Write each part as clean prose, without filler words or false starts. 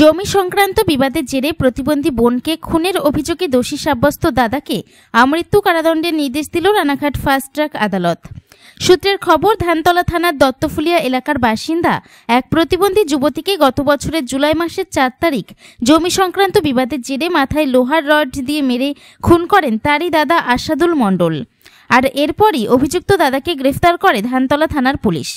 জমি সংক্রান্ত বিবাদের জেরে প্রতিবন্ধী বোনকে খুনের অভিযোগে দোষী সাব্যস্ত দাদাকে আমৃত্যু কারাদণ্ডের নির্দেশ দিল রানাঘাট ফাস্ট ট্র্যাক আদালত। সূত্রের খবর, ধানতলা থানার দত্তফুলিয়া এলাকার বাসিন্দা এক প্রতিবন্ধী যুবতীকে গত বছরের জুলাই মাসের 4 তারিখ জমি সংক্রান্ত বিবাদের জেরে মাথায় লোহার রড দিয়ে মেরে খুন করেন তারই দাদা আসাদুল মণ্ডল। আর এরপরই অভিযুক্ত দাদাকে গ্রেফতার করে ধানতলা থানার পুলিশ।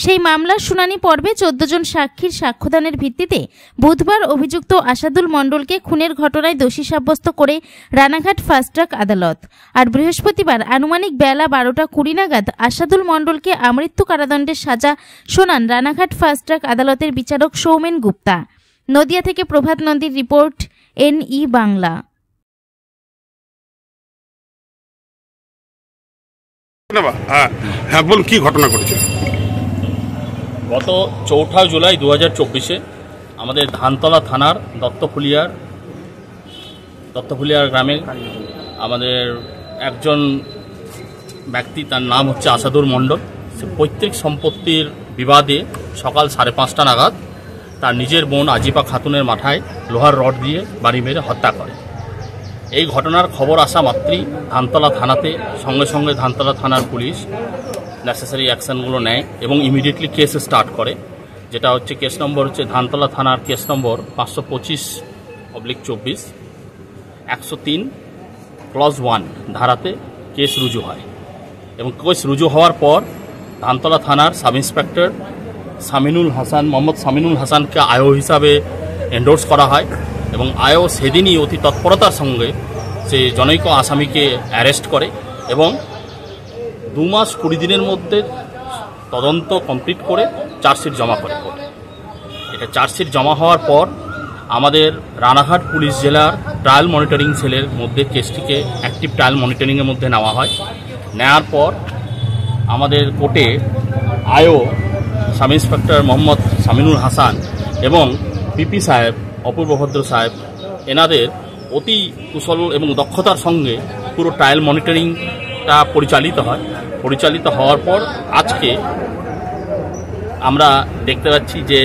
সেই মামলার শুনানি পর্বে 14 জন সাক্ষীর সাক্ষ্যদানের ভিত্তিতে বুধবার অভিযুক্ত আসাদুল মণ্ডলকে খুনের ঘটনায় দোষী সাব্যস্ত করে রানাঘাট ফাস্ট ট্র্যাক আদালত। আর বৃহস্পতিবার আনুমানিক বেলা 12:20 নাগাদ আসাদুল মণ্ডলকে আমৃত্যু কারাদণ্ডের সাজা শোনান রানাঘাট ফাস্ট ট্র্যাক আদালতের বিচারক সৌমেন গুপ্তা। নদিয়া থেকে প্রভাত নন্দীর রিপোর্ট, NE বাংলা। হ্যাঁ বলুন, কি ঘটনা ঘটেছে? গত 4 জুলাই 2024-এ আমাদের ধানতলা থানার দত্তফুলিয়ার গ্রামে আমাদের একজন ব্যক্তি, তার নাম হচ্ছে আসাদুল মণ্ডল, সে পৈতৃক সম্পত্তির বিবাদে সকাল 5:30 নাগাদ তার নিজের বোন আজিপা খাতুনের মাথায় লোহার রড দিয়ে বাড়ি মেরে হত্যা করে। এই ঘটনার খবর আসা মাত্রই ধানতলা থানাতে সঙ্গে সঙ্গে ধানতলা থানার পুলিশ নেসেসারি অ্যাকশনগুলো নেয় এবং ইমিডিয়েটলি কেস স্টার্ট করে, যেটা হচ্ছে কেস নম্বর হচ্ছে ধানতলা থানার কেস নম্বর 525/24, 103(1) ধারাতে কেস রুজু হয়। এবং কেস রুজু হওয়ার পর ধানতলা থানার সাব ইন্সপেক্টর মোহাম্মদ সামিনুল হাসানকে আয়ো হিসাবে এন্ডোর্স করা হয় এবং আয়ো সেদিনই অতি তৎপরতার সঙ্গে সে জনৈক আসামিকে অ্যারেস্ট করে এবং 2 মাস 20 দিনের মধ্যে তদন্ত কমপ্লিট করে চার্জশিট জমা করে। এটা চার্জশিট জমা হওয়ার পর আমাদের রানাঘাট পুলিশ জেলার ট্রায়াল মনিটরিং সেলের মধ্যে কেসটিকে অ্যাক্টিভ ট্রায়াল মনিটরিংয়ের মধ্যে নেওয়া হয়। নেওয়ার পর আমাদের কোর্টে আয়ো সাব ইন্সপেক্টর মোহাম্মদ সামিনুল হাসান এবং পিপি সাহেব অপূর্বভদ্র সাহেব, এনাদের অতি কুশল এবং দক্ষতার সঙ্গে পুরো ট্রায়াল মনিটরিংটা পরিচালিত হওয়ার পর আজকে আমরা দেখতে পাচ্ছি যে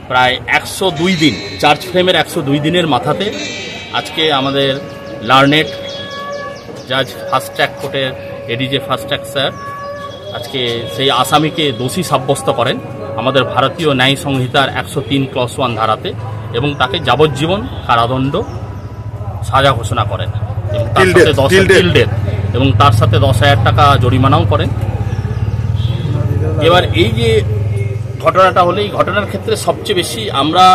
প্রায় 102 দিন, চার্জ ফ্রেমের 102 দিনের মাথাতে আজকে আমাদের লার্নেড জাজ ফাস্ট ট্র্যাক কোর্টের ADJ ফাস্ট ট্র্যাক স্যার আজকে সেই আসামিকে দোষী সাব্যস্ত করেন আমাদের ভারতীয় ন্যায় সংহিতার 103(1) ধারাতে এবং তাকে যাবজ্জীবন কারাদণ্ড সাজা ঘোষণা করেন এবং তার সাথে 10,000 টাকা জরিমানাও করেন। এবার এই যে ঘটনাটা হলো, এই ঘটনার ক্ষেত্রে সবচেয়ে বেশি আমরা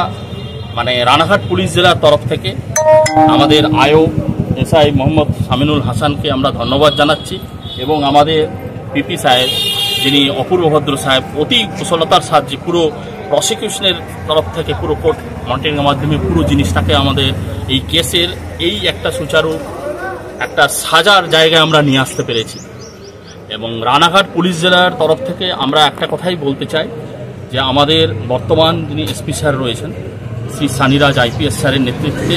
রানাঘাট পুলিশ জেলার তরফ থেকে আমাদের আয়ো SI মোহাম্মদ সামিনুল হাসানকে আমরা ধন্যবাদ জানাচ্ছি এবং আমাদের পিপি সাহেব, যিনি অপূর্বভদ্র সাহেব, অতি কুশলতার সাহায্যে পুরো প্রসিকিউশনের তরফ থেকে পুরো কোর্ট মনিটরিংয়ের মাধ্যমে পুরো জিনিসটাকে আমাদের এই কেসের এই একটা সুচারু একটা সাজার জায়গায় আমরা নিয়ে আসতে পেরেছি। এবং রানাঘাট পুলিশ জেলার তরফ থেকে আমরা একটা কথাই বলতে চাই যে আমাদের বর্তমান যিনি SP স্যার রয়েছেন, শ্রী সানিরাজ IPS স্যারের নেতৃত্বে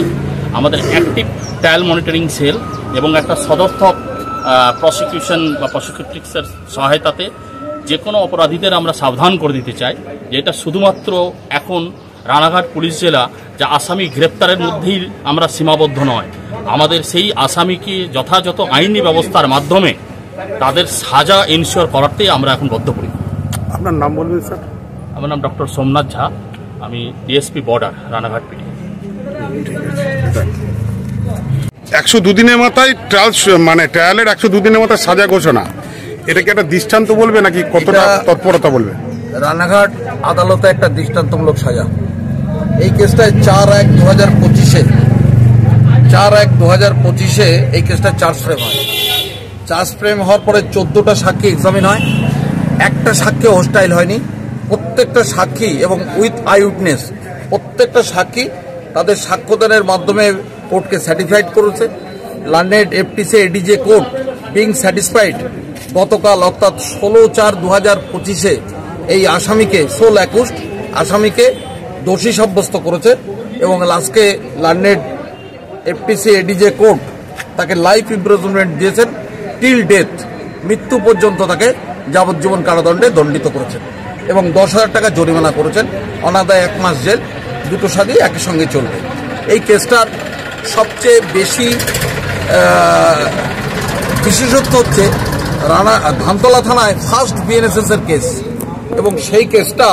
আমাদের অ্যাক্টিভ ট্রায়াল মনিটরিং সেল এবং একটা সদর্থক প্রসিকিউশন বা প্রসিকিউটরিক্সের সহায়তাতে যে কোনো অপরাধীদের আমরা সাবধান করে দিতে চাই যে এটা শুধুমাত্র এখন রানাঘাট পুলিশ জেলা যে আসামি গ্রেপ্তারের মধ্যেই আমরা সীমাবদ্ধ নয়, আমাদের সেই আসামিকে যথাযথ আইনি ব্যবস্থার মাধ্যমে তাদের সাজা এনশিওর করাতেই আমরা এখন বদ্ধপরিকর। আপনার নাম বলবেন স্যার? আমার নাম ডক্টর সোমনাথ ঝা, আমি DSP বর্ডার রানাঘাট PD। 102 দিনের মাথায় ট্রায়ালের 102 দিনের মাথায় সাজা ঘোষণা, এটা কি একটা দৃষ্টান্ত বলবে নাকি কতটা তৎপরতা বলবে? রানাঘাট আদালতে একটা দৃষ্টান্তমূলক সাজা। এই কেসটায় 4/1/2025 এই কেসটা চার্জ ফ্রেম হয়। চার্জ ফ্রেম হওয়ার পরে 14টা সাক্ষী এক্সামিন হয়, একটা সাক্ষী হোস্টাইল হয়নি। প্রত্যেকটা সাক্ষী এবং উইথ আই উইটনেস প্রত্যেকটা সাক্ষী তাদের সাক্ষ্যদানের মাধ্যমে কোর্টকে স্যাটিসফাইড করেছে। Learned FTC ADJ court being satisfied গতকাল অর্থাৎ 16/4/2025 এই আসামিকে 16 আসামিকে দোষী সাব্যস্ত করেছে এবং লাস্টে লার্নেড FTC ADJ কোর্ট তাকে লাইফ ইমপ্রিজনমেন্ট দিয়েছেন, টিল ডেথ, মৃত্যু পর্যন্ত তাকে যাবজ্জীবন কারাদণ্ডে দণ্ডিত করেছেন এবং 10,000 টাকা জরিমানা করেছেন, অনাদায় 1 মাস জেল দুটো সাজাই একই সঙ্গে চলবে। এই কেসটার সবচেয়ে বেশি বিশেষত্ব হচ্ছে ধানতলা থানায় ফার্স্ট বিএনএসএস এর কেস, এবং সেই কেসটা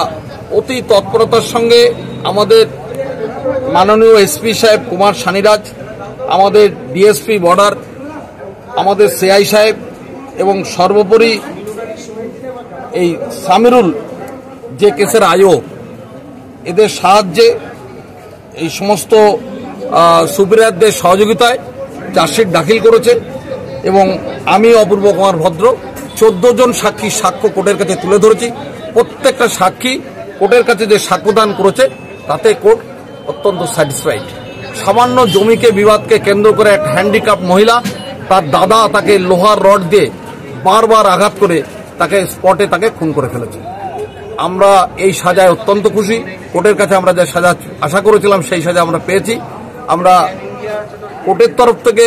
অতি তৎপরতার সঙ্গে আমাদের মাননীয় এসপি সাহেব কুমার সানিরাজ, আমাদের ডিএসপি বর্ডার, আমাদের সিআই সাহেব এবং সর্বোপরি এই সামিরুল যে কেসের আয়ো, এদের সাহায্যে এই সমস্ত সুপিরিয়রদের সহযোগিতায় চার্জশিট দাখিল করেছে। এবং আমি অপূর্ব কুমার ভদ্র 14 জন সাক্ষীর সাক্ষ্য কোর্টের কাছে তুলে ধরেছি। প্রত্যেকটা সাক্ষী কোর্টের কাছে যে সাক্ষ্যদান করেছে তাতে কোর্ট অত্যন্ত স্যাটিসফাইড। সামান্য জমিকে বিবাদকে কেন্দ্র করে এক হ্যান্ডিক্যাপ মহিলা, তার দাদা তাকে লোহার রড দিয়ে বারবার আঘাত করে তাকে স্পটে তাকে খুন করে ফেলেছে। আমরা এই সাজায় অত্যন্ত খুশি। কোর্টের কাছে আমরা যে সাজা আশা করেছিলাম সেই সাজা আমরা পেয়েছি। আমরা কোর্টের তরফ থেকে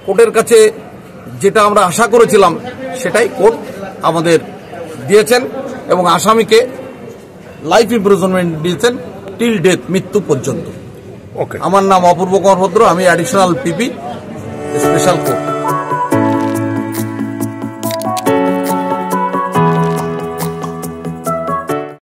কোর্টের কাছে যেটা আমরা আশা করেছিলাম সেটাই কোর্ট আমাদের দিয়েছেন, এবং আসামিকে লাইফ ইমপ্রিজনমেন্ট দিয়েছেন টিল ডেথ, মৃত্যু পর্যন্ত। ওকে, আমার নাম অপূর্ব কুমার ভদ্র, আমি অ্যাডিশনাল পিপি স্পেশাল কোর্ট।